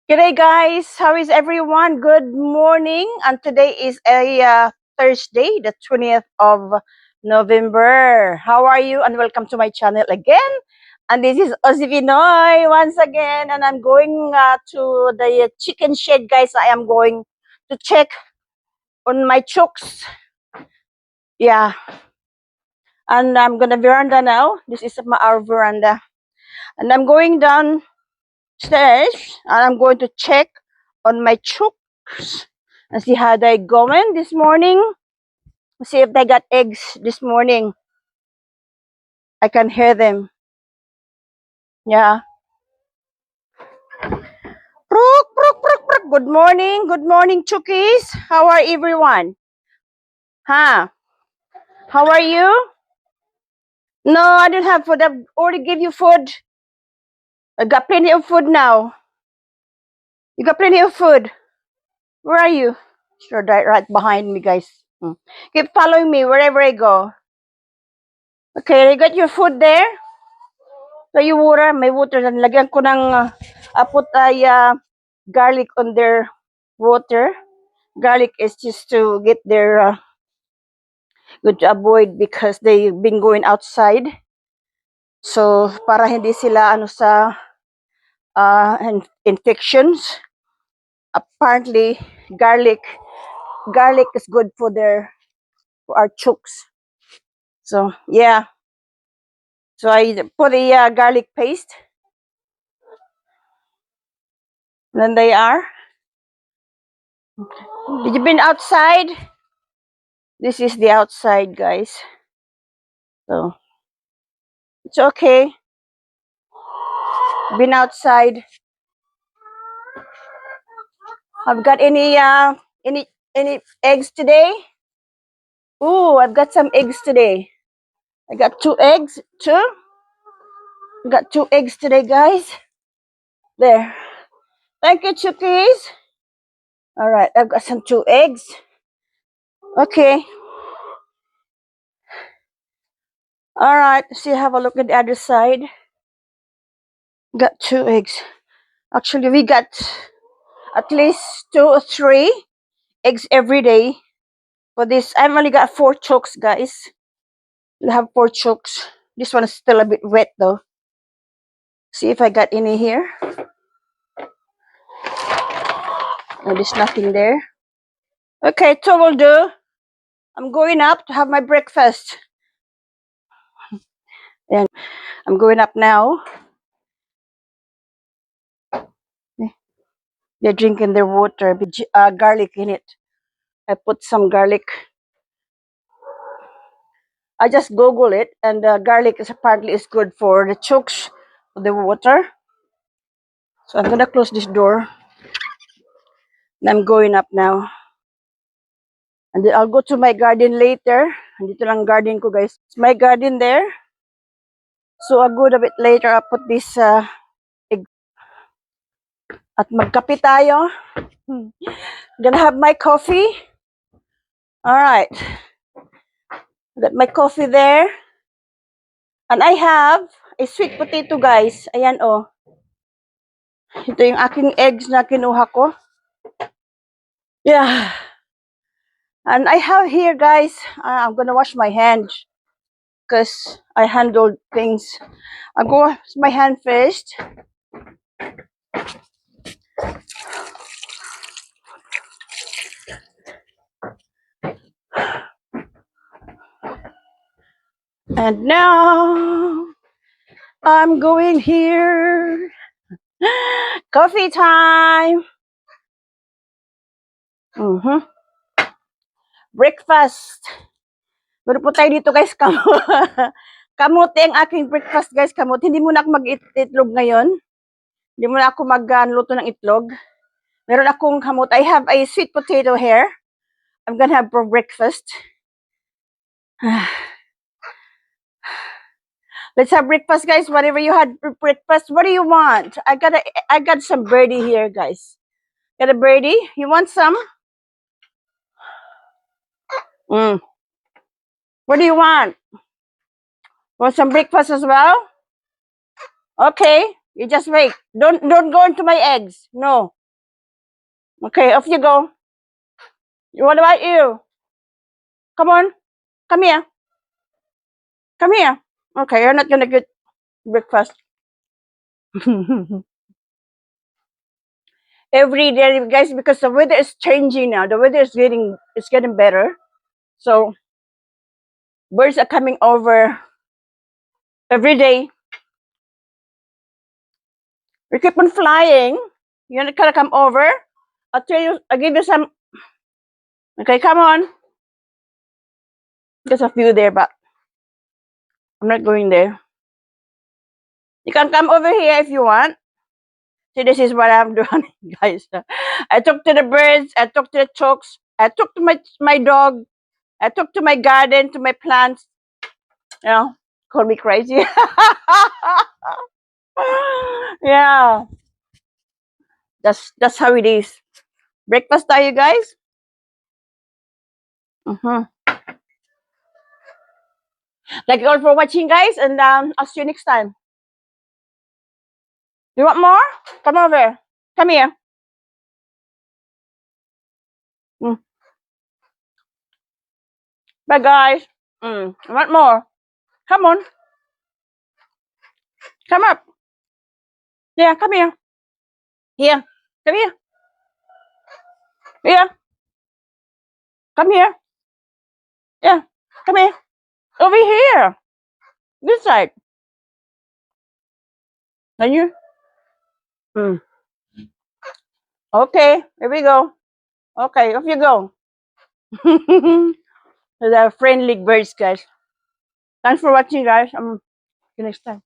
G'day guys, how is everyone? Good morning. And today is a Thursday, the 20th of November. How are you? And welcome to my channel again. And this is Ozzy Vinoy once again. And I'm going to the chicken shed, guys. I am going to check on my chooks. Yeah. And I'm gonna veranda now. This is our veranda. And I'm going downstairs and I'm going to check on my chooks and see how they going this morning. See if they got eggs this morning. I can hear them. Yeah. Prook, prook, prook, prook. Good morning, chookies. How are everyone? Huh? How are you? No, I don't have food. I've already give you food. I got plenty of food now. You got plenty of food. Where are you? Sure, right behind me, guys. Keep following me wherever I go. Okay, you got your food there? So yung water, may water. Lagyan ko ng, I put garlic on their water. Garlic is just to get their, good to avoid because they've been going outside. So, para hindi sila, sa, infections. Apparently, garlic is good for our chooks. So, yeah. So, I put the garlic paste. And then they are. Did you been outside? This is the outside, guys. So it's okay. Been outside. I've got any eggs today? Ooh, I've got some eggs today. I got 2 eggs. Got 2 eggs today, guys. There. Thank you, chookies. All right, I've got some 2 eggs. Okay. All right. See, have a look at the other side. Got 2 eggs. Actually, we got at least 2 or 3 eggs every day. For this, I've only got 4 chooks, guys. I have 4 chooks. This one is still a bit wet though. See if I got any here. No, there's nothing there. Okay, 2 will do. I'm going up to have my breakfast. And I'm going up now. They're drinking their water with garlic in it. I put some garlic. I just Google it, and garlic is apparently is good for the chooks, for the water. So I'm gonna close this door. And I'm going up now. And then I'll go to my garden later. Andito lang garden ko, guys. It's my garden there. So I'll go a bit later. I'll put this egg. At magkape tayo. Gonna have my coffee. All right. Got my coffee there. And I have a sweet potato, guys. Ayan, oh. Ito yung aking eggs na kinuha ko. Yeah. And I have here, guys, I'm gonna wash my hands because I handled things. I'll go wash my hand first. And now I'm going here. Coffee time. Breakfast. Pero po tayo dito, guys. Kamote ang aking breakfast, guys. Kamote. Hindi muna ako mag-itlog ngayon. Hindi muna ako magluto ng itlog. Meron akong kamote. I have a sweet potato here. I'm gonna have for breakfast. Let's have breakfast, guys. Whatever you had for breakfast. What do you want? I got some birdie here, guys. Got a birdie? You want some? What do you want? Want some breakfast as well? Okay. You just wait. Don't go into my eggs. No. Okay, off you go. What about you? Come on. Come here. Come here. Okay, you're not gonna get breakfast. Every day, guys, because the weather is changing now. The weather is getting better. So birds are coming over every day. We keep on flying. You're not gonna come over. I'll tell you. I'll give you some. Okay, come on. There's a few there, but I'm not going there. You can come over here if you want. See, this is what I'm doing, guys. I talk to the birds. I talk to the chooks. I talk to my dog. I talk to my garden, to my plants. You know, call me crazy. Yeah, that's how it is. Breakfast tayo, guys. Mm-hmm. Thank you all for watching, guys, and I'll see you next time. You want more? Come over. Come here. Mm. Bye, guys. You want more? Come on. Come up. Yeah, come here. Here. Come here. Here. Come here. Yeah. Come here. Over here. This side. Can you? Mm. Okay. Here we go. Okay. Off you go. They're friendly birds, guys. Thanks for watching, guys. See you next time.